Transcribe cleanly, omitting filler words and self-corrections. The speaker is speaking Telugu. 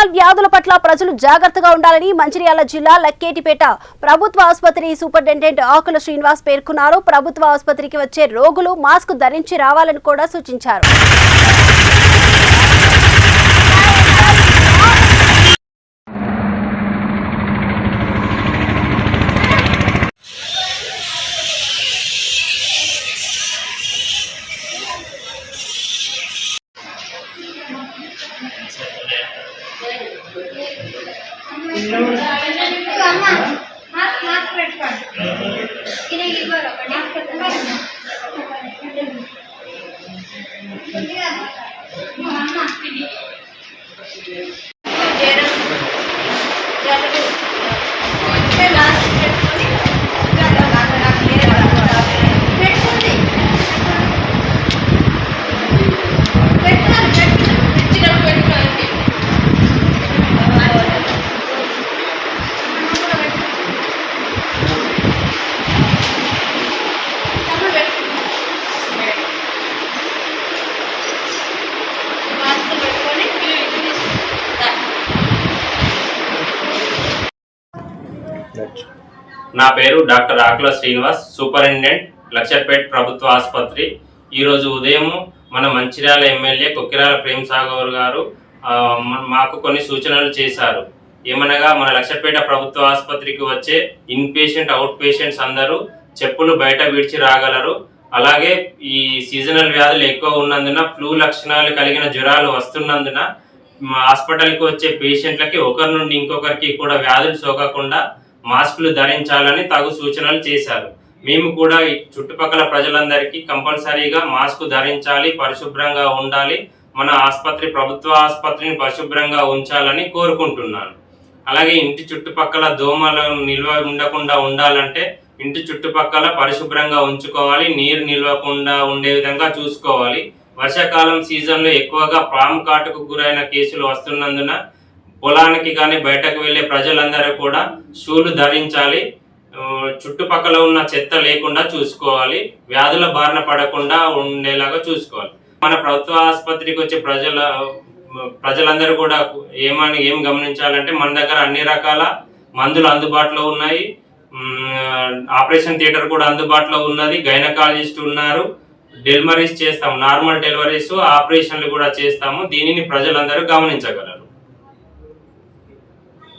సీజనల్ వ్యాధుల పట్ల ప్రజలు జాగ్రత్తగా ఉండాలని మంచిర్యాల జిల్లా లక్కేటిపేట ప్రభుత్వ ఆసుపత్రి సూపరింటెండెంట్ ఆకుల శ్రీనివాస్ పేర్కొన్నారు. ప్రభుత్వ ఆసుపత్రికి వచ్చే రోగులు మాస్క్ ధరించి రావాలని కూడా సూచించారు. నా పేరు డాక్టర్ ఆకుల శ్రీనివాస్, సూపరింటెండెంట్ లక్షపేట్ ప్రభుత్వ ఆసుపత్రి. ఈరోజు ఉదయం మన మంచిర్యాల ఎమ్మెల్యే కొక్కిరాల ప్రేమ్ సాగర్ గారు మాకు కొన్ని సూచనలు చేశారు. ఏమనగా మన లక్షపేట ప్రభుత్వ ఆసుపత్రికి వచ్చే ఇన్ పేషెంట్, అవుట్ పేషెంట్స్ అందరూ చెప్పులు బయట విడిచి రాగలరు. అలాగే ఈ సీజనల్ వ్యాధులు ఎక్కువ ఉన్నందున, ఫ్లూ లక్షణాలు కలిగిన జ్వరాలు వస్తున్నందున హాస్పిటల్కి వచ్చే పేషెంట్లకి ఒకరి నుండి ఇంకొకరికి కూడా వ్యాధులు సోకకుండా మాస్కులు ధరించాలని తగు సూచనలు చేశారు. మేము కూడా చుట్టుపక్కల ప్రజలందరికీ కంపల్సరీగా మాస్క్ ధరించాలి, పరిశుభ్రంగా ఉండాలి, మన ఆసుపత్రి ప్రభుత్వ ఆసుపత్రిని పరిశుభ్రంగా ఉంచాలని కోరుకుంటున్నాను. అలాగే ఇంటి చుట్టుపక్కల దోమలు నిల్వ ఉండకుండా ఉండాలంటే ఇంటి చుట్టుపక్కల పరిశుభ్రంగా ఉంచుకోవాలి, నీరు నిల్వకుండా ఉండే విధంగా చూసుకోవాలి. వర్షాకాలం సీజన్లో ఎక్కువగా పాము కాటుకు గురైన కేసులు వస్తున్నందున పొలానికి కానీ బయటకు వెళ్ళే ప్రజలందరూ కూడా షూలు ధరించాలి. చుట్టుపక్కల ఉన్న చెత్త లేకుండా చూసుకోవాలి, వ్యాధుల బారిన పడకుండా ఉండేలాగా చూసుకోవాలి. మన ప్రభుత్వ ఆసుపత్రికి వచ్చే ప్రజలందరూ కూడా ఏం గమనించాలంటే మన దగ్గర అన్ని రకాల మందులు అందుబాటులో ఉన్నాయి. ఆపరేషన్ థియేటర్ కూడా అందుబాటులో ఉన్నది. గైనకాలజిస్ట్ ఉన్నారు. డెలివరీస్ చేస్తాము, నార్మల్ డెలివరీస్, ఆపరేషన్లు కూడా చేస్తాము. దీనిని ప్రజలందరూ గమనించగలరు.